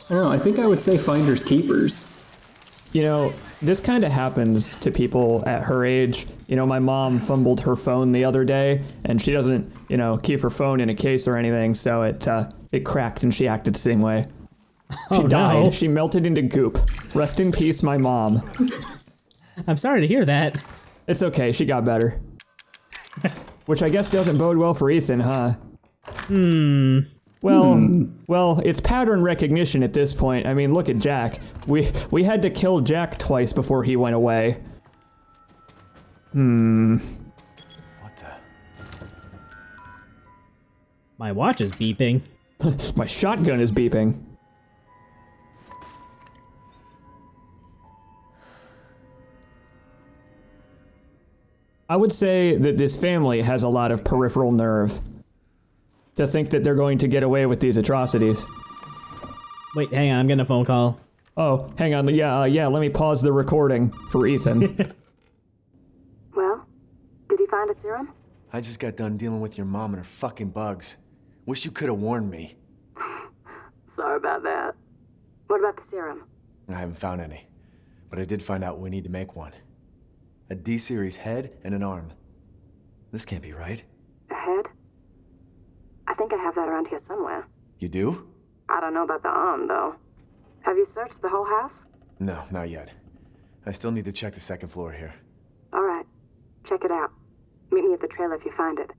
I don't know, I think I would say finders keepers. You know, this kind of happens to people at her age. You know, my mom fumbled her phone the other day, and she doesn't, keep her phone in a case or anything, so it cracked and she acted the same way. She died. No. She melted into goop. Rest in peace, my mom. I'm sorry to hear that. It's okay, she got better. Which I guess doesn't bode well for Ethan, huh? Well, it's pattern recognition at this point. I mean, look at Jack. We had to kill Jack twice before he went away. What the? My watch is beeping. My shotgun is beeping. I would say that this family has a lot of peripheral nerve to think that they're going to get away with these atrocities. Wait, hang on, I'm getting a phone call. Oh, hang on. Yeah, let me pause the recording for Ethan. Well, did you find a serum? I just got done dealing with your mom and her fucking bugs. Wish you could have warned me. Sorry about that. What about the serum? I haven't found any, but I did find out we need to make one. A D-series head and an arm. This can't be right. A head? I think I have that around here somewhere. You do? I don't know about the arm, though. Have you searched the whole house? No, not yet. I still need to check the second floor here. All right. Check it out. Meet me at the trailer if you find it.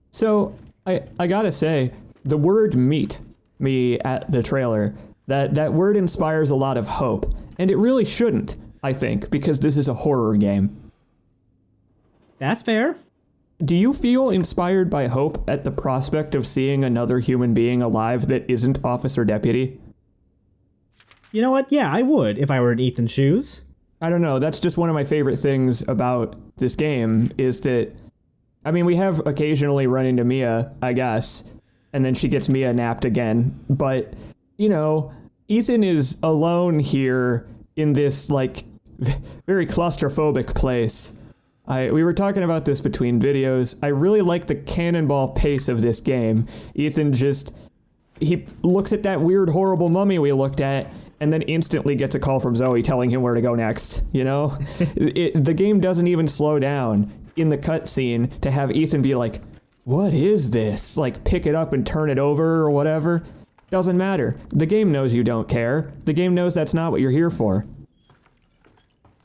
So, I gotta say, the word meet me at the trailer, that word inspires a lot of hope. And it really shouldn't, I think, because this is a horror game. That's fair. Do you feel inspired by hope at the prospect of seeing another human being alive that isn't Officer Deputy? You know what? Yeah, I would if I were in Ethan's shoes. I don't know, that's just one of my favorite things about this game, is that, I mean, we have occasionally run into Mia, I guess, and then she gets Mia napped again, but, Ethan is alone here in this, very claustrophobic place. We were talking about this between videos. I really like the cannonball pace of this game. Ethan he looks at that weird, horrible mummy we looked at, and then instantly gets a call from Zoe telling him where to go next, The game doesn't even slow down in the cutscene to have Ethan be like, what is this? Pick it up and turn it over or whatever. Doesn't matter. The game knows you don't care. The game knows that's not what you're here for.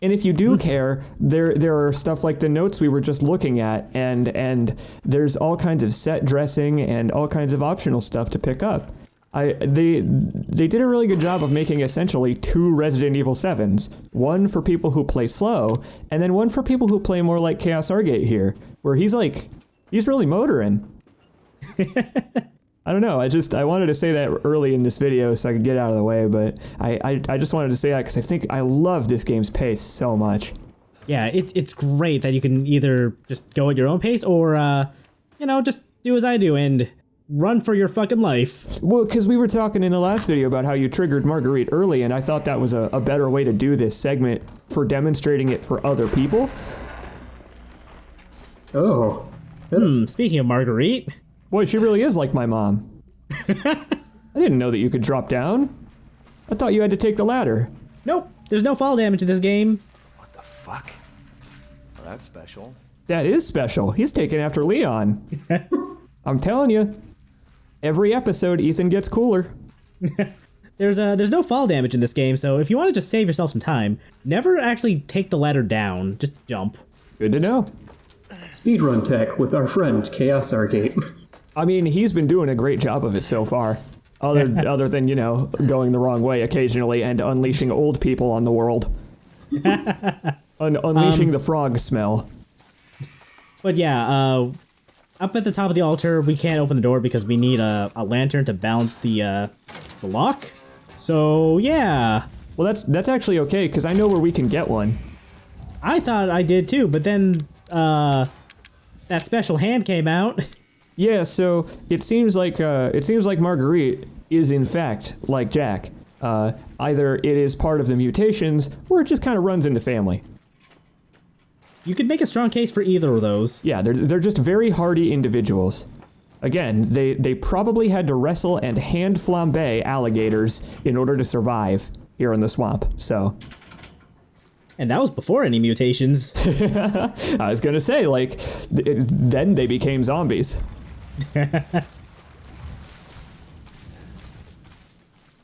And if you do care, there are stuff like the notes we were just looking at, and there's all kinds of set dressing and all kinds of optional stuff to pick up. They did a really good job of making essentially 2 Resident Evil 7s. One for people who play slow, and then one for people who play more like ChaosArgate here, where he's really motoring. I don't know, I wanted to say that early in this video so I could get out of the way, but I just wanted to say that because I love this game's pace so much. Yeah, it's great that you can either just go at your own pace or, just do as I do and run for your fucking life. Well, because we were talking in the last video about how you triggered Marguerite early, and I thought that was a better way to do this segment for demonstrating it for other people. Oh, that's... Speaking of Marguerite... Boy, she really is like my mom. I didn't know that you could drop down. I thought you had to take the ladder. Nope, there's no fall damage in this game. What the fuck? Well, that's special. That is special. He's taken after Leon. I'm telling you, every episode Ethan gets cooler. There's no fall damage in this game, so if you want to just save yourself some time, never actually take the ladder down, just jump. Good to know. Speedrun tech with our friend ChaosArgate. I mean, he's been doing a great job of it so far. Other than, going the wrong way occasionally and unleashing old people on the world. Unleashing the frog smell. But yeah, up at the top of the altar, we can't open the door because we need a lantern to balance the lock. So, yeah. Well, that's actually okay, because I know where we can get one. I thought I did too, but then, that special hand came out. Yeah, so it seems like Marguerite is in fact like Jack. Either it is part of the mutations, or it just kind of runs in the family. You could make a strong case for either of those. Yeah, they're just very hardy individuals. Again, they probably had to wrestle and hand flambe alligators in order to survive here in the swamp, so. And that was before any mutations. I was gonna say, like, then they became zombies. I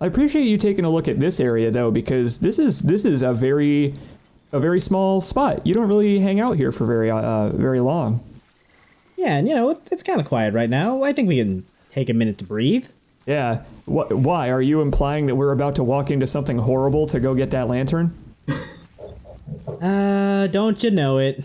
appreciate you taking a look at this area though, because this is a very small spot. You don't really hang out here for very long. Yeah, and it's kind of quiet right now. I think we can take a minute to breathe. Yeah. Why? Are you implying that we're about to walk into something horrible to go get that lantern? Don't you know it?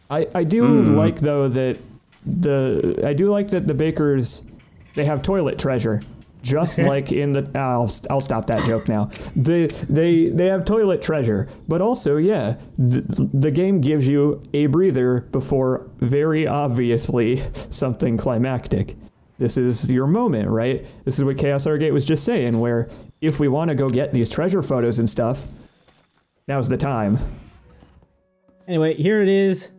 I do like though that the bakers, they have toilet treasure. Just like in the I'll stop that joke now. They have toilet treasure, but also the game gives you a breather before very obviously something climactic. This is your moment, right? This is what ChaosArgate was just saying, where if we want to go get these treasure photos and stuff, now's the time. Anyway, here it is.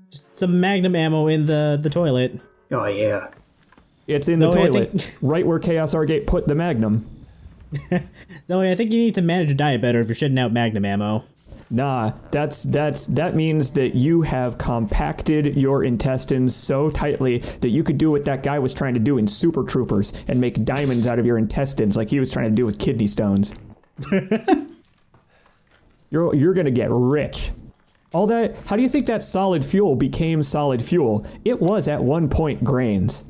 Just some Magnum ammo in the toilet. Oh, yeah. It's in the toilet, right where ChaosArgate put the Magnum. Zoe, I think you need to manage your diet better if you're shitting out Magnum ammo. Nah, that means that you have compacted your intestines so tightly that you could do what that guy was trying to do in Super Troopers and make diamonds out of your intestines like he was trying to do with kidney stones. You're gonna get rich. All that, how do you think that solid fuel became solid fuel? It was at one point grains.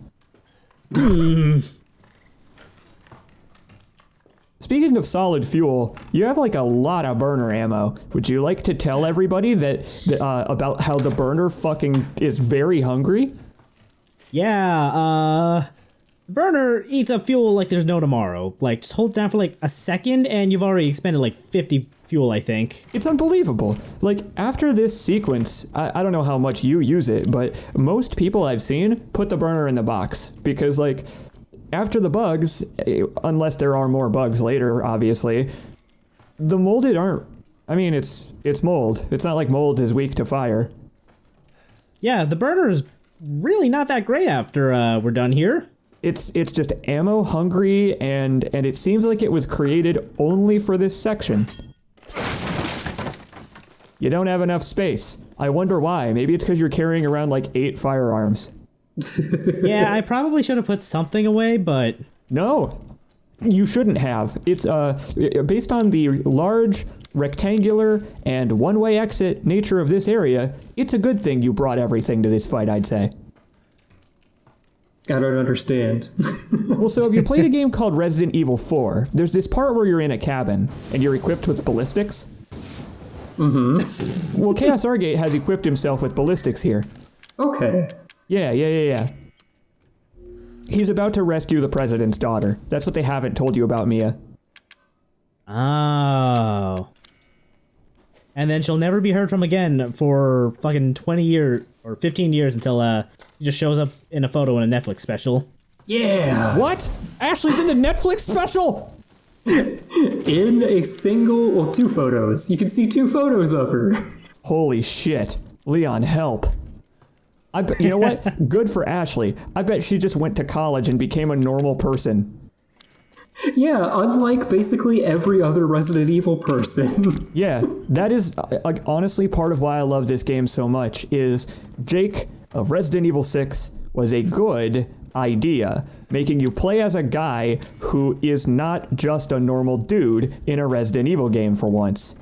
Speaking of solid fuel, you have like a lot of burner ammo. Would you like to tell everybody that about how the burner fucking is very hungry? Yeah, burner eats up fuel like there's no tomorrow. Like, just hold it down for like a second and you've already expended like 50 fuel, I think. It's unbelievable. Like, after this sequence, I don't know how much you use it, but most people I've seen put the burner in the box because, like, after the bugs, unless there are more bugs later, obviously, the molded aren't. I mean, it's mold. It's not like mold is weak to fire. Yeah, the burner is really not that great after we're done here. It's just ammo hungry, and it seems like it was created only for this section. You don't have enough space. I wonder why. Maybe it's because you're carrying around like 8 firearms. Yeah, I probably should have put something away, but... No, you shouldn't have. It's based on the large, rectangular, and one-way exit nature of this area, it's a good thing you brought everything to this fight, I'd say. I don't understand. Well, so have you played a game called Resident Evil 4? There's this part where you're in a cabin, and you're equipped with ballistics. Mm-hmm. Well, ChaosArgate has equipped himself with ballistics here. Okay. Yeah. He's about to rescue the president's daughter. That's what they haven't told you about Mia. Oh. And then she'll never be heard from again for fucking 20 years or 15 years until she just shows up in a photo in a Netflix special. Yeah. What? Ashley's in the Netflix special? In a single, well, 2 photos. You can see 2 photos of her. Holy shit. Leon, help. You know what? Good for Ashley. I bet she just went to college and became a normal person. Yeah, unlike basically every other Resident Evil person. Yeah, that is honestly part of why I love this game so much is Jake of Resident Evil 6 was a good idea, making you play as a guy who is not just a normal dude in a Resident Evil game for once.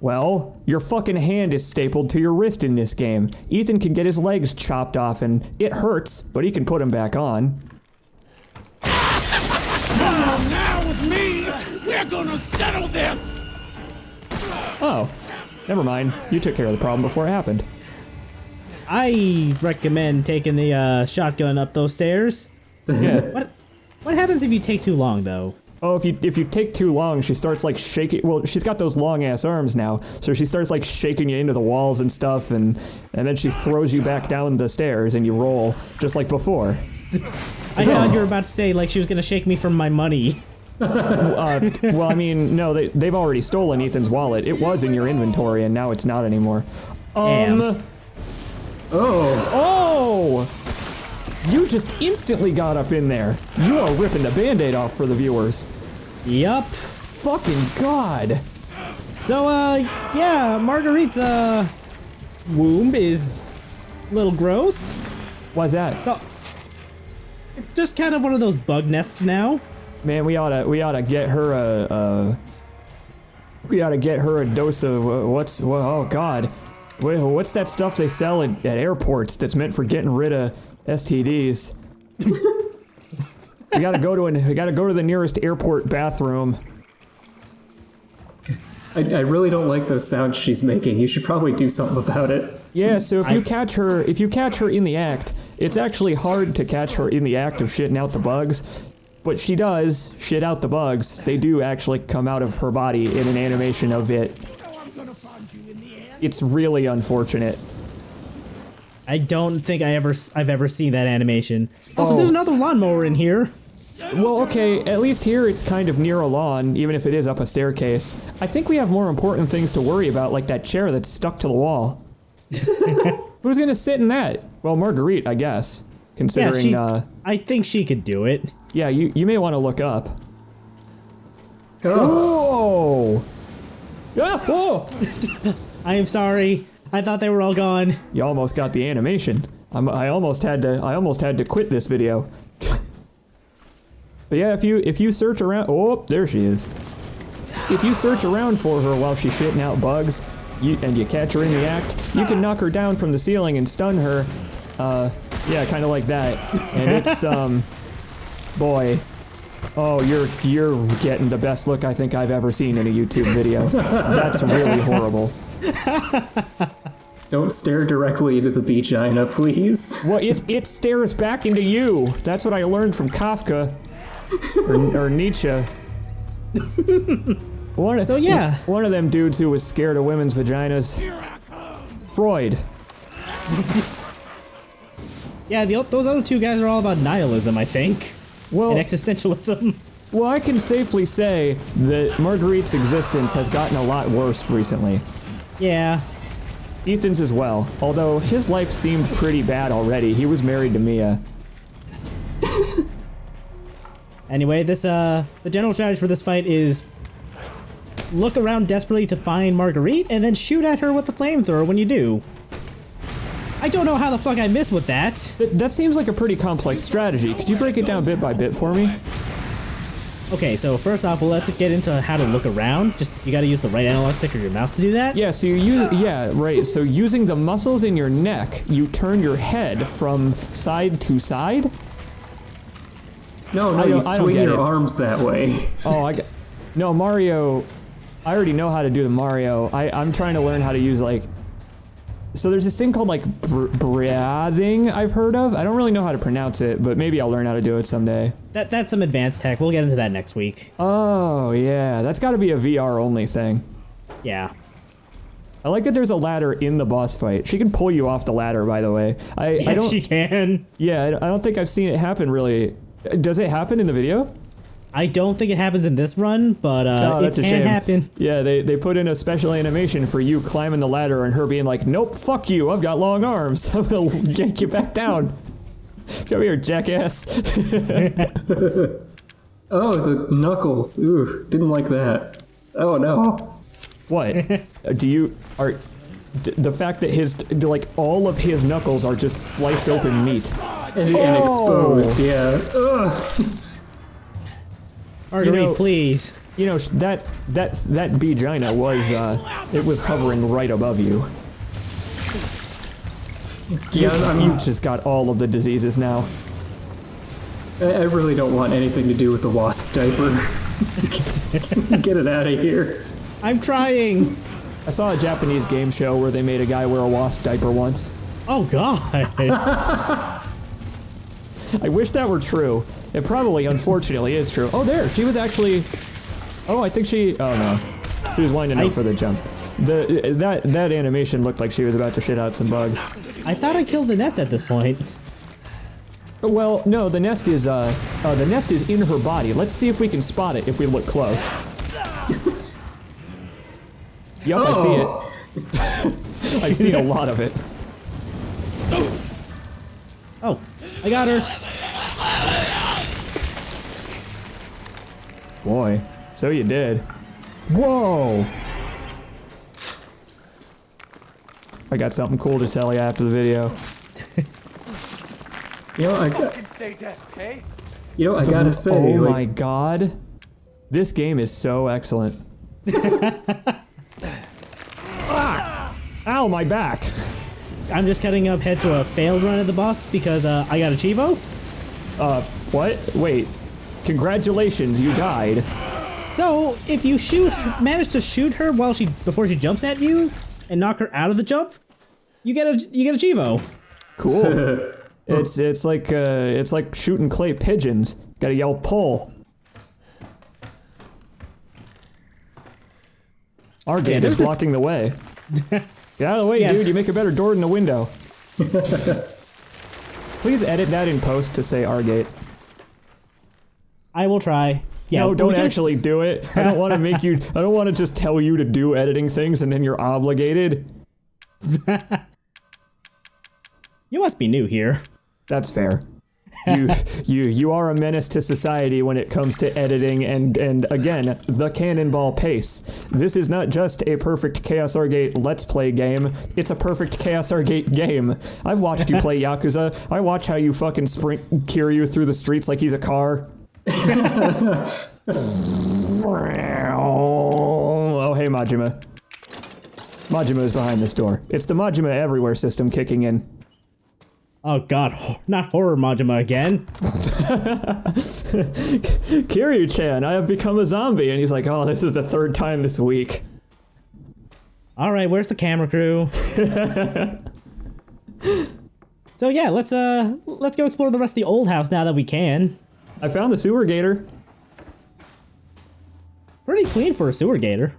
Well, your fucking hand is stapled to your wrist in this game. Ethan can get his legs chopped off and it hurts, but he can put them back on. Now with me, we're gonna settle this! Oh, never mind. You took care of the problem before it happened. I recommend taking the shotgun up those stairs. Yeah. What happens if you take too long, though? Oh, if you take too long, she starts like shaking. Well, she's got those long ass arms now, so she starts like shaking you into the walls and stuff, and then she throws you back down the stairs and you roll just like before. I thought you were about to say like she was gonna shake me from my money. Well, I mean, no, they've already stolen Ethan's wallet. It was in your inventory, and now it's not anymore. Damn. Oh! You just instantly got up in there. You are ripping the band-aid off for the viewers. Yup. Fucking God. So, yeah, Marguerite's, womb is a little gross. Why's that? So, it's just kind of one of those bug nests now. Man, we oughta get her a dose of oh God, what's that stuff they sell at airports that's meant for getting rid of STDs? we gotta go to the nearest airport bathroom. I really don't like those sounds she's making. You should probably do something about it. Yeah, so if you catch her in the act, it's actually hard to catch her in the act of shitting out the bugs. But she does shit out the bugs. They do actually come out of her body in an animation of it. It's really unfortunate. I don't think I've ever seen that animation. Also, there's another lawnmower in here. Well, okay, at least here it's kind of near a lawn, even if it is up a staircase. I think we have more important things to worry about, like that chair that's stuck to the wall. Who's gonna sit in that? Well, Marguerite, I guess. Considering, I think she could do it. Yeah, you may want to look up. Oh! Ah, whoa! I am sorry. I thought they were all gone. You almost got the animation. I almost had to quit this video. But yeah, if you search around, oh, there she is. If you search around for her while she's shitting out bugs, and you catch her in the act, you can knock her down from the ceiling and stun her. Yeah, kind of like that. And it's boy, oh, you're getting the best look I think I've ever seen in a YouTube video. That's really horrible. Don't stare directly into the vagina, please. Well, it stares back into you. That's what I learned from Kafka or Nietzsche. One of them dudes who was scared of women's vaginas. Freud. Yeah, those other two guys are all about nihilism, I think. Well, and existentialism. Well, I can safely say that Marguerite's existence has gotten a lot worse recently. Yeah. Ethan's as well, although his life seemed pretty bad already. He was married to Mia. Anyway, the general strategy for this fight is look around desperately to find Marguerite and then shoot at her with the flamethrower when you do. I don't know how the fuck I missed with that. That seems like a pretty complex strategy. Could you break it down bit by bit for me? Okay, so first off, well, let's get into how to look around. Just, you gotta use the right analog stick or your mouse to do that. Yeah, so right. So using the muscles in your neck, you turn your head from side to side? No, you swing your arms that way. Oh, no, Mario, I already know how to do the Mario. I'm trying to learn how to use, like, so there's this thing called, like, breathing I've heard of. I don't really know how to pronounce it, but maybe I'll learn how to do it someday. That's some advanced tech. We'll get into that next week. Oh, yeah. That's gotta be a VR-only thing. Yeah. I like that there's a ladder in the boss fight. She can pull you off the ladder, by the way. Yes, she can. Yeah, I don't think I've seen it happen, really. Does it happen in the video? I don't think it happens in this run, but it can happen. Yeah, they put in a special animation for you climbing the ladder and her being like, nope, fuck you, I've got long arms. I'm gonna yank you back down. Come here, jackass. Oh, the knuckles. Ooh, didn't like that. Oh no. What? The fact that like, all of his knuckles are just sliced open meat. And exposed, yeah. Ugh. Marguerite, please. You know, that vagina was, it was hovering right above you. Yeah, You've just got all of the diseases now. I really don't want anything to do with the wasp diaper. Get it out of here. I'm trying. I saw a Japanese game show where they made a guy wear a wasp diaper once. Oh, God. I wish that were true. It probably, unfortunately, is true. Oh, there, she was actually... Oh, I think she... Oh, no. She was winding up for the jump. That animation looked like she was about to shit out some bugs. I thought I killed the nest at this point. Well, no, the nest is in her body. Let's see if we can spot it if we look close. Yup, I see it. I've seen a lot of it. Oh. I got her. Boy, so you did. Whoa! I got something cool to tell you after the video. I Stay dead, okay? gotta say, Oh like, my god. This game is so excellent. Ah! Ow, my back! I'm just cutting up head to a failed run at the boss because I got a Chivo. What? Wait. Congratulations, you died. So if you manage to shoot her before she jumps at you and knock her out of the jump, you get a Chivo. Cool. it's like shooting clay pigeons. Gotta yell pull. Argate is blocking the way. Get out of the way, Yes. dude. You make a better door than a window. Please edit that in post to say Argate. I will try. Yeah, No, don't we just- actually do it. I don't want to make you. I don't want to just tell you to do editing things and then you're obligated. You must be new here. That's fair. You are a menace to society when it comes to editing and again, the cannonball pace. This is not just a perfect ChaosArgate Let's Play game, it's a perfect ChaosArgate game. I've watched you play Yakuza. I watch how you fucking sprint Kiryu through the streets like he's a car. Oh, hey Majima. Majima is behind this door. It's the Majima Everywhere system kicking in. Oh god, not horror Majima again. Kiryu-chan, I have become a zombie. And he's like, oh, this is the third time this week. Alright, where's the camera crew? So yeah, let's go explore the rest of the old house now that we can. I found the sewer gator. Pretty clean for a sewer gator.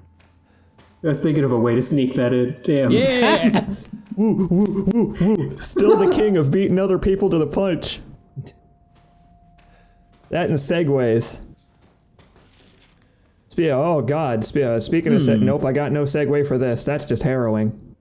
I was thinking of a way to sneak that in. Damn. Yeah! Woo, woo, woo, woo. Still the king of beating other people to the punch. That and segues. Oh god, speaking of nope, I got no segue for this. That's just harrowing.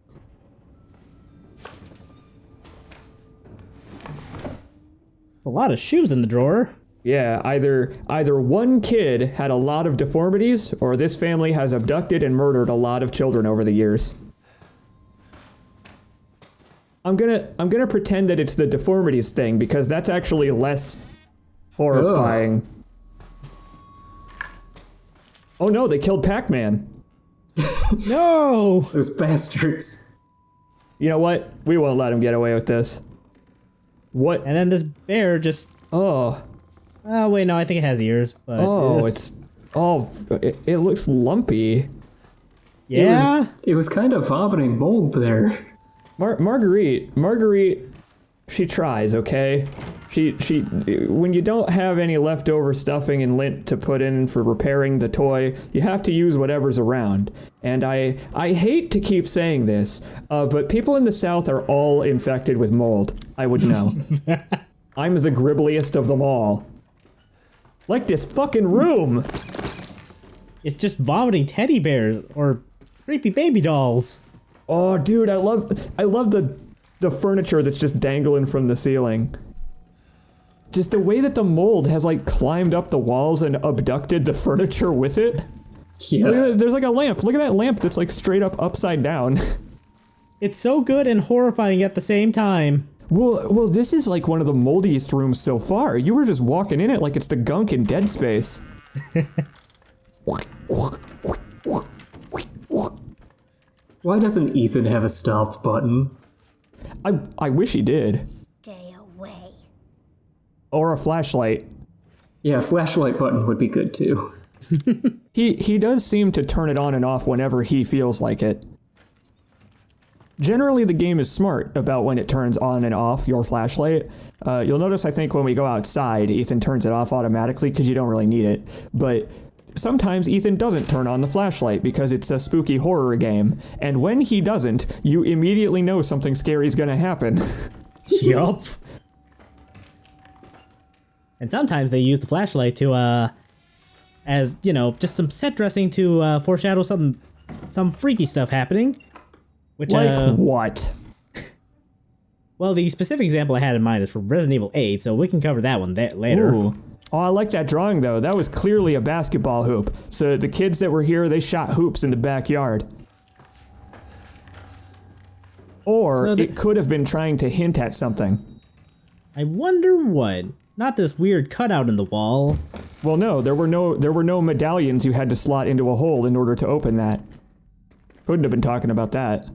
It's a lot of shoes in the drawer. Yeah, either one kid had a lot of deformities, or this family has abducted and murdered a lot of children over the years. I'm gonna pretend that it's the deformities thing because that's actually less horrifying. Ugh. Oh no, they killed Pac-Man. No! Those bastards. You know what? We won't let him get away with this. What? And then this bear just... Oh. Oh, wait, no, I think it has ears, but... Oh, it looks lumpy. Yeah? It was kind of vomiting mold there. Marguerite, she tries, okay? She when you don't have any leftover stuffing and lint to put in for repairing the toy, you have to use whatever's around. And I hate to keep saying this, but people in the South are all infected with mold. I would know. I'm the gribbliest of them all. Like this fucking room! It's just vomiting teddy bears, or creepy baby dolls. Oh, dude, I love the furniture that's just dangling from the ceiling. Just the way that the mold has like climbed up the walls and abducted the furniture with it. Yeah. There's like a lamp. Look at that lamp that's like straight up upside down. It's so good and horrifying at the same time. Well, this is like one of the moldiest rooms so far. You were just walking in it like it's the gunk in Dead Space. Why doesn't Ethan have a stop button? I wish he did. Stay away. Or a flashlight. Yeah, a flashlight button would be good too. He does seem to turn it on and off whenever he feels like it. Generally, the game is smart about when it turns on and off your flashlight. You'll notice, I think, when we go outside, Ethan turns it off automatically because you don't really need it. But sometimes Ethan doesn't turn on the flashlight because it's a spooky horror game. And when he doesn't, you immediately know something scary is going to happen. Yup. And sometimes they use the flashlight to, as, you know, just some set dressing to foreshadow some freaky stuff happening. Which, Like what? Well, the specific example I had in mind is from Resident Evil 8, so we can cover that one later. Ooh. Oh, I like that drawing, though. That was clearly a basketball hoop. So the kids that were here, they shot hoops in the backyard. Or So it could have been trying to hint at something. I wonder what. Not this weird cutout in the wall. Well, no, there were no medallions you had to slot into a hole in order to open that. Couldn't have been talking about that.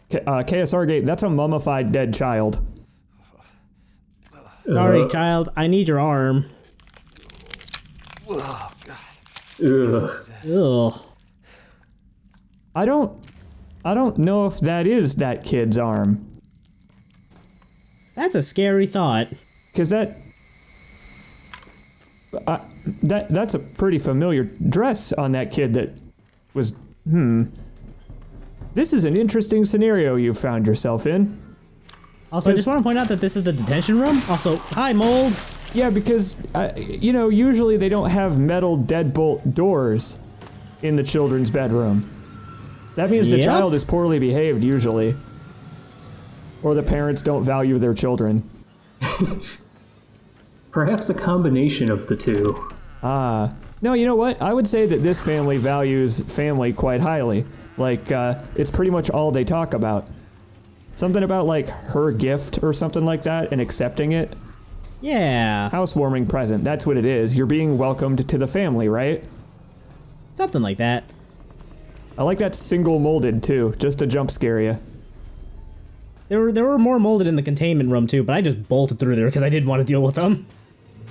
ChaosArgate, that's a mummified dead child. Sorry, child. I need your arm. Oh, God. Ugh. I don't know if that is that kid's arm. That's a scary thought. Cause that's a pretty familiar dress on that kid that was, This is an interesting scenario you found yourself in. Also, I just want to point out that this is the detention room. Also, hi, mold. Yeah, because, usually they don't have metal deadbolt doors in the children's bedroom. That means the Yep. child is poorly behaved, usually. Or the parents don't value their children. Perhaps a combination of the two. No, you know what? I would say that this family values family quite highly. Like, it's pretty much all they talk about. Something about, like, her gift or something like that and accepting it. Yeah, Housewarming present, that's what it is. You're being welcomed to the family, right? something like that. I like that single molded, too, just to jump scare you. There were more molded in the containment room too, but I just bolted through there because I didn't want to deal with them.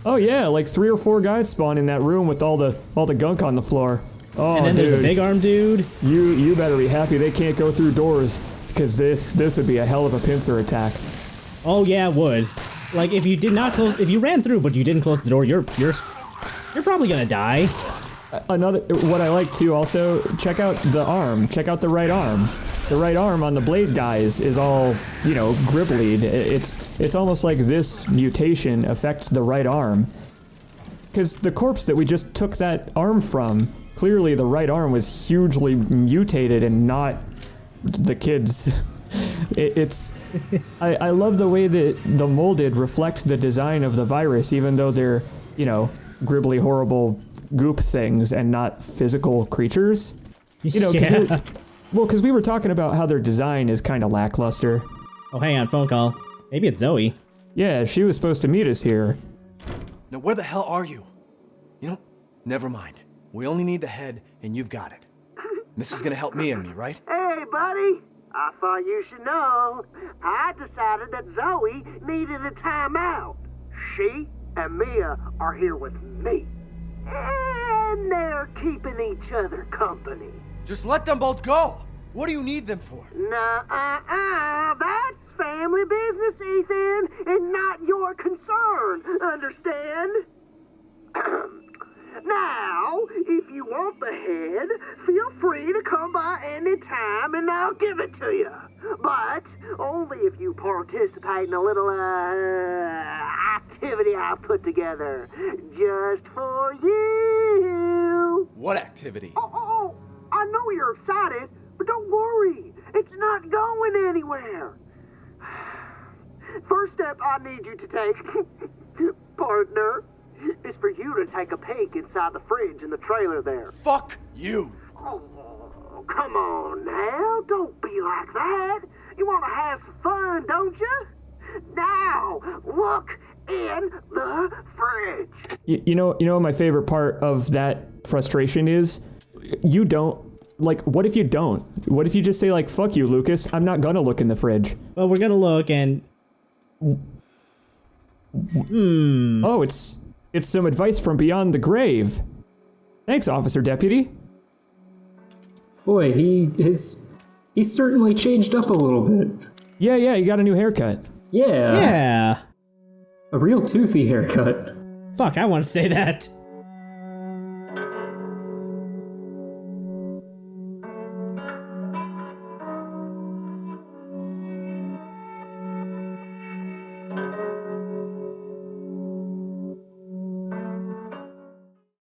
Oh yeah, like 3 or 4 guys spawn in that room with all the gunk on the floor. Oh, And then dude, there's a big arm dude. You better be happy they can't go through doors, because this would be a hell of a pincer attack. Oh yeah, it would. Like if you ran through but you didn't close the door, you're probably gonna die. What I like too, also, check out the arm. Check out the right arm. The right arm on the blade guys is all, gribbly. It's almost like this mutation affects the right arm. Because the corpse that we just took that arm from, clearly the right arm was hugely mutated and not the kid's. I love the way that the molded reflect the design of the virus, even though they're, gribbly, horrible goop things and not physical creatures. Yeah. Because we were talking about how their design is kind of lackluster. Oh, hang on, phone call. Maybe it's Zoe. Yeah, she was supposed to meet us here. Now, where the hell are you? Never mind. We only need the head, and you've got it. This is gonna help me, right? Hey, buddy. I thought you should know. I decided that Zoe needed a timeout. She and Mia are here with me. And they're keeping each other company. Just let them both go! What do you need them for? Nah, that's family business, Ethan, and not your concern, understand? Now, if you want the head, feel free to come by any time and I'll give it to you. But only if you participate in a little, activity I put together just for you. What activity? Oh, I know you're excited, but don't worry. It's not going anywhere. First step I need you to take, partner, is for you to take a peek inside the fridge in the trailer there. Fuck you! Oh, come on now. Don't be like that. You want to have some fun, don't you? Now, look in the fridge. You know what my favorite part of that frustration is? You don't. Like, what if you don't? What if you just say, like, fuck you, Lucas, I'm not gonna look in the fridge? Well, we're gonna look and... Oh, it's some advice from beyond the grave. Thanks, Officer Deputy. Boy, he's certainly changed up a little bit. Yeah, you got a new haircut. Yeah. Yeah. A real toothy haircut. Fuck, I want to say that.